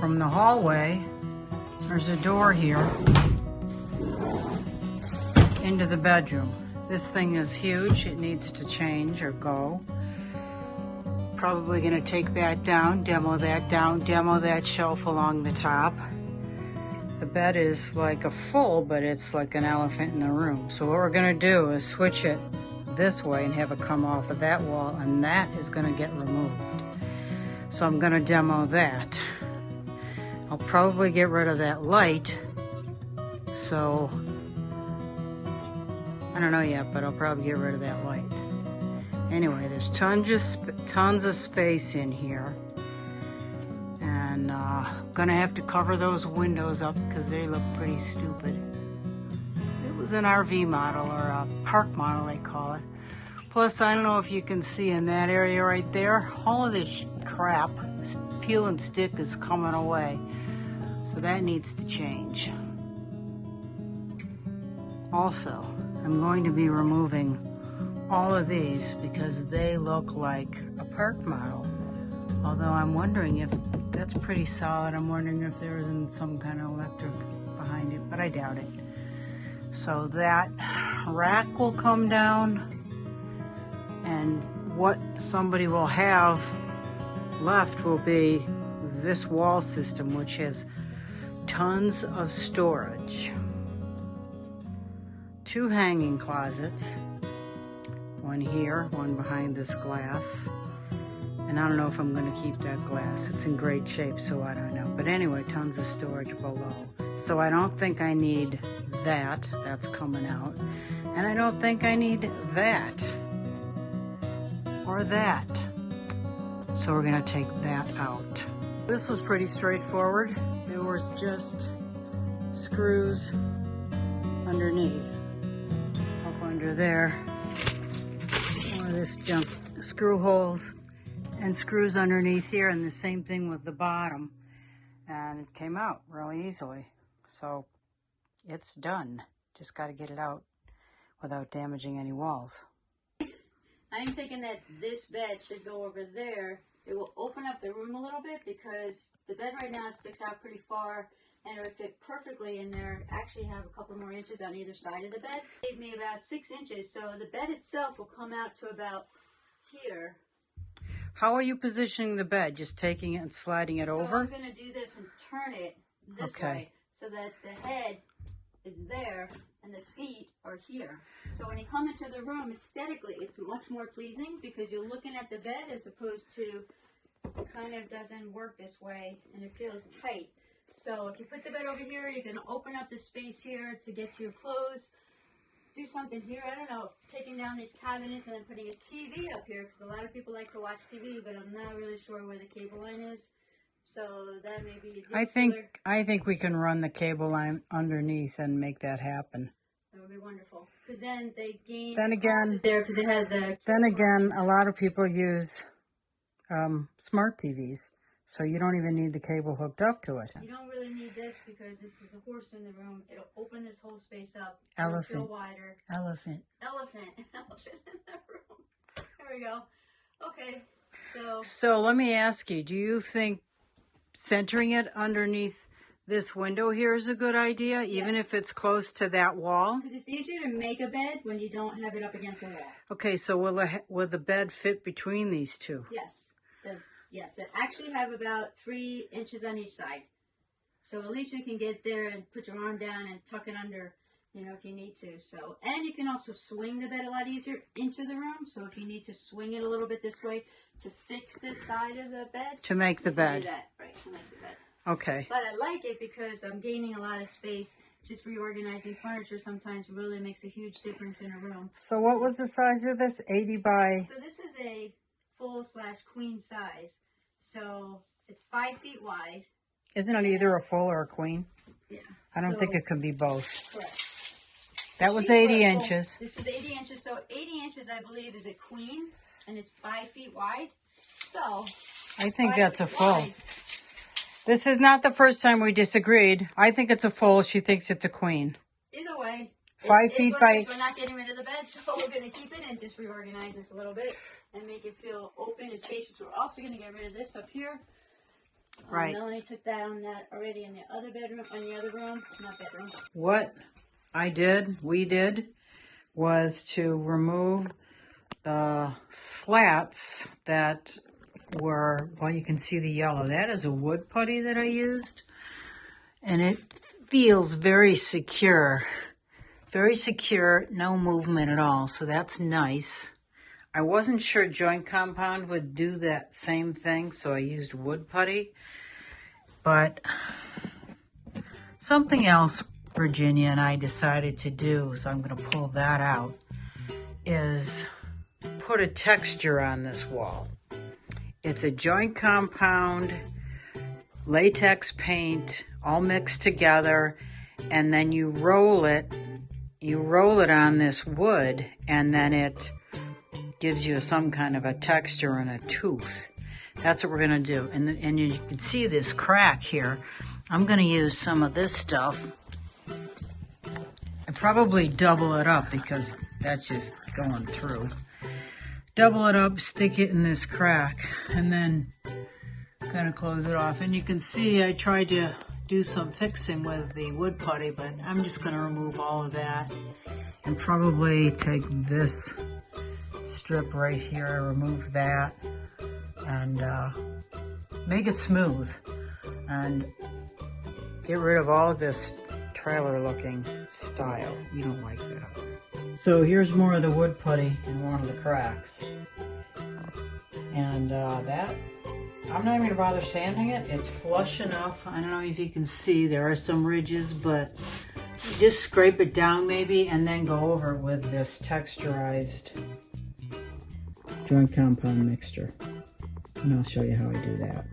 from the hallway, there's a door here into the bedroom. This thing is huge. It needs to change or go. Probably going to take that down, demo that shelf along the top. The bed is like a full, but it's like an elephant in the room. So what we're going to do is switch it this way and have it come off of that wall, and that is going to get removed. So I'm going to demo that. I'll probably get rid of that light. So I don't know yet, but I'll probably get rid of that light. Anyway, there's tons of space in here. And I'm gonna have to cover those windows up because they look pretty stupid. It was an RV model, or a park model they call it. Plus, I don't know if you can see in that area right there, all of this crap, peel and stick, is coming away. So that needs to change. Also, I'm going to be removing all of these because they look like a park model. Although I'm wondering if that's pretty solid. I'm wondering if there isn't some kind of electric behind it, but I doubt it. So that rack will come down, and what somebody will have left will be this wall system, which has tons of storage. 2 hanging closets, one here, one behind this glass. And I don't know if I'm going to keep that glass. It's in great shape, so I don't know. But anyway, tons of storage below. So I don't think I need that. That's coming out. And I don't think I need that. Or that. So we're going to take that out. This was pretty straightforward. There was just screws underneath. Up under there. More of this junk. Screw holes. And screws underneath here, and the same thing with the bottom, and it came out really easily. So it's done. Just got to get it out without damaging any walls. I'm thinking that this bed should go over there. It will open up the room a little bit because the bed right now sticks out pretty far, and it would fit perfectly in there. Actually have a couple more inches on either side of the bed. It gave me about 6 inches, so the bed itself will come out to about here. How are you positioning the bed? Just taking it and sliding it over? I'm going to do this and turn it this way so that the head is there and the feet are here. So when you come into the room, aesthetically, it's much more pleasing because you're looking at the bed as opposed to it kind of doesn't work this way and it feels tight. So if you put the bed over here, you can open up the space here to get to your clothes. Do something here, I don't know, taking down these cabinets and then putting a TV up here because a lot of people like to watch TV, but I'm not really sure where the cable line is. So that may be a I think we can run the cable line underneath and make that happen. That would be wonderful because then they gain then again there because it has the a lot of people use smart TVs, so you don't even need the cable hooked up to it. You don't really need this because this is a horse in the room. It'll open this whole space up. Elephant. It'll feel wider. Elephant. Elephant in the room. There we go. Okay, so let me ask you, do you think centering it underneath this window here is a good idea, even if it's close to that wall? Because it's easier to make a bed when you don't have it up against a wall. Okay, so will the bed fit between these two? Yes. Yes, it actually have about 3 inches on each side. So at least you can get there and put your arm down and tuck it under, you know, if you need to. So, and you can also swing the bed a lot easier into the room. So if you need to swing it a little bit this way to fix this side of the bed. To make the bed. Do that, right, to make the bed. Okay. But I like it because I'm gaining a lot of space. Just reorganizing furniture sometimes really makes a huge difference in a room. So what was the size of this? 80 by... So this is a full/queen size. So it's 5 feet wide. Isn't it either a full or a queen? Yeah. I don't think it could be both. Correct. That was 80 inches. This was 80 inches. So 80 inches, I believe, is a queen, and it's 5 feet wide. So I think that's a full. This is not the first time we disagreed. I think it's a full. She thinks it's a queen. Either way. 5 feet by... We're not getting rid of the bed, so we're going to keep it and just reorganize this a little bit and make it feel open and spacious. We're also going to get rid of this up here. Right. Melanie took down that already in the other bedroom, in the other room, not bedroom. What we did, was to remove the slats that were, well, you can see the yellow. That is a wood putty that I used, and it feels very secure. Very secure, no movement at all, so that's nice. I wasn't sure joint compound would do that same thing, so I used wood putty. But something else Virginia and I decided to do, so I'm going to pull that out, is put a texture on this wall. It's a joint compound, latex paint, all mixed together, and then you roll it on this wood, and then it gives you some kind of a texture and a tooth. That's what we're going to do. And you can see this crack here. I'm going to use some of this stuff. I probably double it up because that's just going through. Double it up, stick it in this crack, and then kind of close it off. And you can see I tried to do some fixing with the wood putty, but I'm just going to remove all of that and probably take this strip right here, remove that, and make it smooth and get rid of all of this trailer looking style. You don't like that. So here's more of the wood putty in one of the cracks, and that I'm not even going to bother sanding it. It's flush enough. I don't know if you can see, there are some ridges, but just scrape it down maybe and then go over it with this texturized joint compound mixture. And I'll show you how I do that.